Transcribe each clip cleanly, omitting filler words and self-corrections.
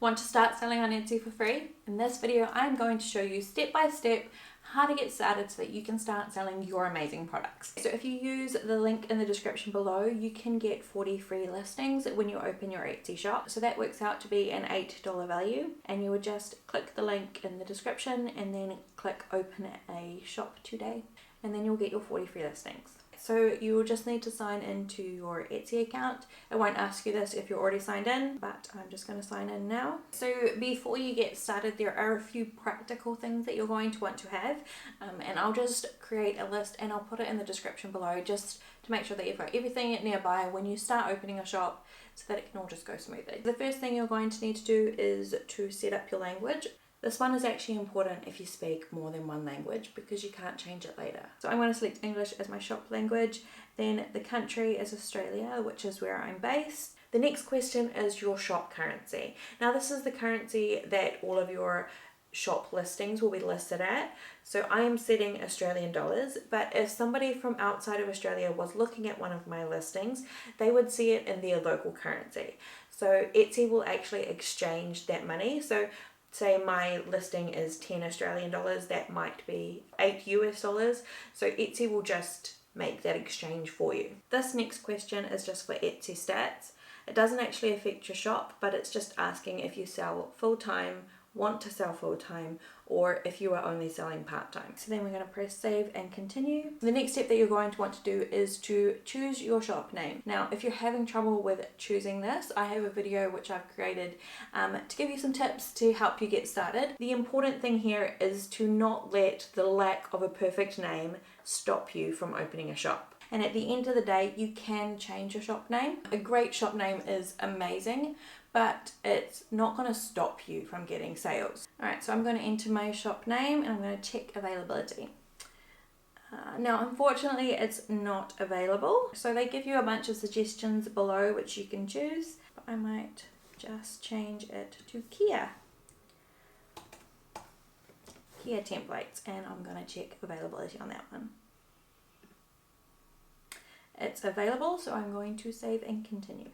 Want to start selling on Etsy for free? In this video, I'm going to show you step by step how to get started so that you can start selling your amazing products. So if you use the link in the description below, you can get 40 free listings when you open your Etsy shop. So that works out to be an $8 value, and you would just click the link in the description and then click open a shop today, and then you'll get your 40 free listings. So you will just need to sign into your Etsy account. It won't ask you this if you're already signed in, but I'm just going to sign in now. So before you get started, there are a few practical things that you're going to want to have, and I'll just create a list and I'll put it in the description below just to make sure that you've got everything nearby when you start opening a shop so that it can all just go smoothly. The first thing you're going to need to do is to set up your language. This one is actually important if you speak more than one language because you can't change it later. So I'm going to select English as my shop language, then the country is Australia, which is where I'm based. The next question is your shop currency. Now this is the currency that all of your shop listings will be listed at. So I am setting Australian dollars, but if somebody from outside of Australia was looking at one of my listings, they would see it in their local currency. So Etsy will actually exchange that money. So say my listing is 10 Australian dollars, that might be 8 US dollars. So Etsy will just make that exchange for you. This next question is just for Etsy stats. It doesn't actually affect your shop, but it's just asking if you sell full-time, want to sell full-time, or if you are only selling part-time. So then we're going to press save and continue. The next step that you're going to want to do is to choose your shop name. Now if you're having trouble with choosing this, I have a video which I've created to give you some tips to help you get started. The important thing here is to not let the lack of a perfect name stop you from opening a shop. And at the end of the day, you can change your shop name. A great shop name is amazing, but it's not going to stop you from getting sales. Alright, so I'm going to enter my shop name and I'm going to check availability. Now unfortunately it's not available, so they give you a bunch of suggestions below which you can choose, but I might just change it to Kia templates, and I'm going to check availability on that one. It's available, so I'm going to save and continue.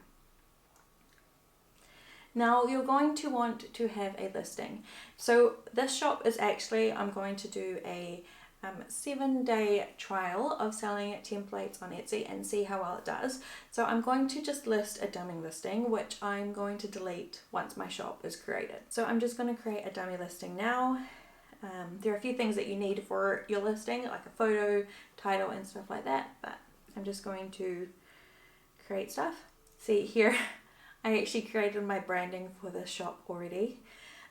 Now you're going to want to have a listing. So this shop is actually, I'm going to do a 7-day trial of selling templates on Etsy and see how well it does. So I'm going to just list a dummy listing, which I'm going to delete once my shop is created. So I'm just going to create a dummy listing now. There are a few things that you need for your listing, like a photo, title and stuff like that, but I'm just going to create stuff. See here, I actually created my branding for this shop already.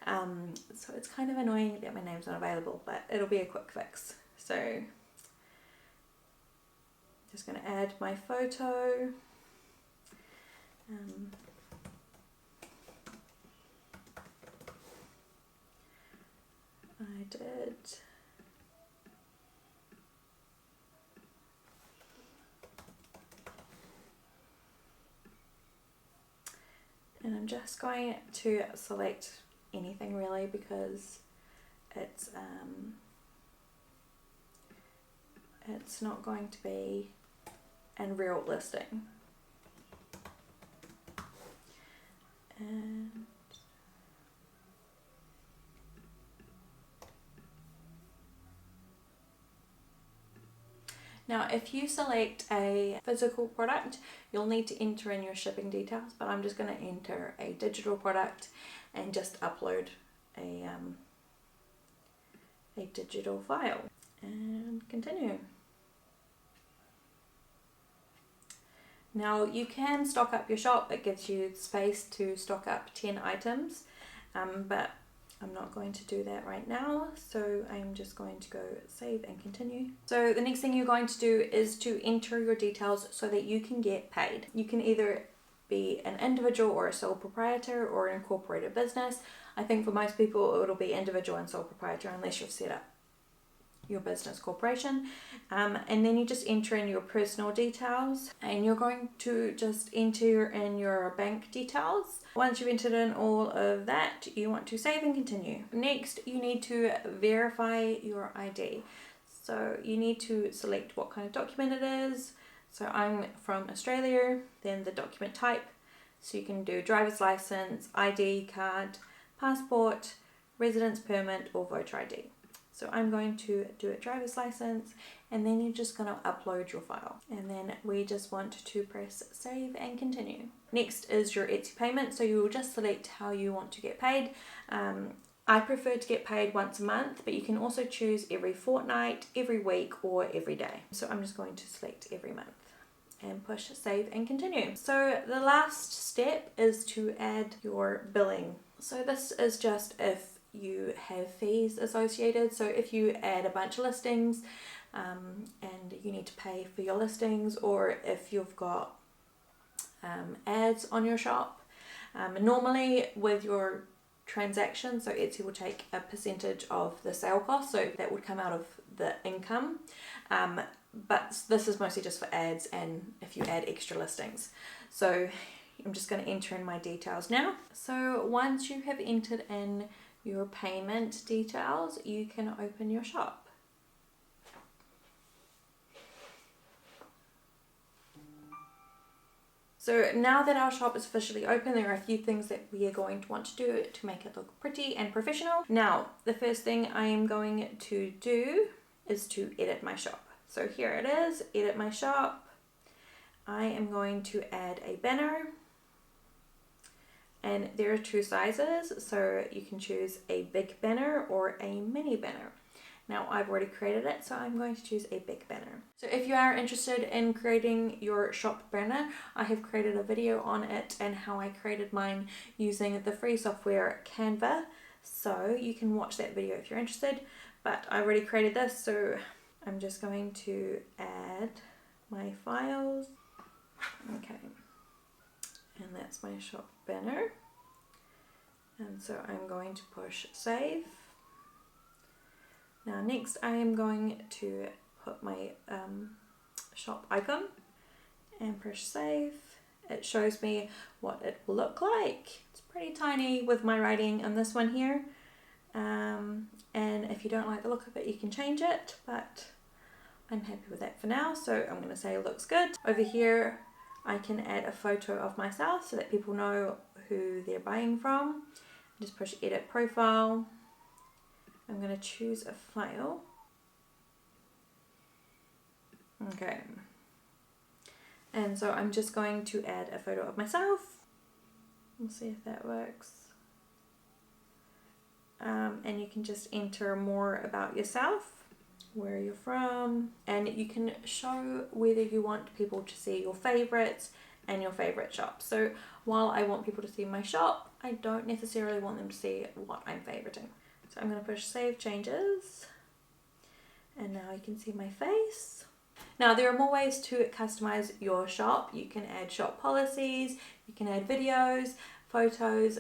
So it's kind of annoying that my name's not available, but it'll be a quick fix. So just going to add my photo. I did. And I'm just going to select anything really because it's not going to be a real listing. And now if you select a physical product, you'll need to enter in your shipping details, but I'm just going to enter a digital product and just upload a digital file and continue. Now you can stock up your shop. It gives you space to stock up 10 items, but I'm not going to do that right now, so I'm just going to go save and continue. So the next thing you're going to do is to enter your details so that you can get paid. You can either be an individual or a sole proprietor or an incorporated business. I think for most people it'll be individual and sole proprietor unless you've set up your business corporation, and then you just enter in your personal details and you're going to just enter in your bank details. Once you've entered in all of that, you want to save and continue. Next, you need to verify your ID. So you need to select what kind of document it is. So I'm from Australia, then the document type. So you can do driver's license, ID card, passport, residence permit, or voter ID. So I'm going to do a driver's license, and then you're just going to upload your file. And then we just want to press save and continue. Next is your Etsy payment. So you will just select how you want to get paid. I prefer to get paid once a month, but you can also choose every fortnight, every week, or every day. So I'm just going to select every month and push save and continue. So the last step is to add your billing. So this is just if you have fees associated. So if you add a bunch of listings and you need to pay for your listings, or if you've got ads on your shop, normally with your transaction, so Etsy will take a percentage of the sale cost, so that would come out of the income, but this is mostly just for ads and if you add extra listings. So I'm just going to enter in my details now. So once you have entered in your payment details, you can open your shop. So now that our shop is officially open, there are a few things that we are going to want to do to make it look pretty and professional. Now, the first thing I am going to do is to edit my shop. So here it is, edit my shop. I am going to add a banner. And there are two sizes, so you can choose a big banner or a mini banner. Now I've already created it, so I'm going to choose a big banner. So if you are interested in creating your shop banner, I have created a video on it and how I created mine using the free software Canva. So you can watch that video if you're interested, but I already created this, so I'm just going to add my files. Okay. And that's my shop banner, and so I'm going to push save. Now next I am going to put my shop icon and push save. It shows me what it will look like. It's pretty tiny with my writing on this one here, and if you don't like the look of it you can change it, but I'm happy with that for now, so I'm going to say it looks good. Over here I can add a photo of myself so that people know who they're buying from. Just push edit profile. I'm going to choose a file. Okay. And so I'm just going to add a photo of myself. We'll see if that works. And you can just enter more about yourself, where you're from, and you can show whether you want people to see your favorites and your favorite shops. So while I want people to see my shop, I don't necessarily want them to see what I'm favoriting. So I'm going to push save changes, and now you can see my face. Now there are more ways to customize your shop. You can add shop policies, you can add videos, photos,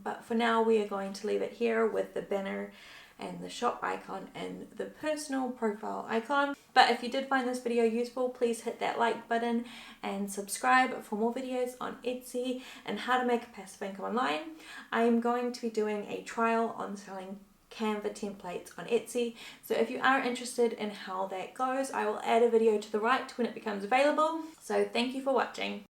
but for now we are going to leave it here with the banner and the shop icon and the personal profile icon. But if you did find this video useful, please hit that like button and subscribe for more videos on Etsy and how to make a passive income online. I'm going to be doing a trial on selling Canva templates on Etsy, so if you are interested in how that goes, I will add a video to the right when it becomes available. So thank you for watching.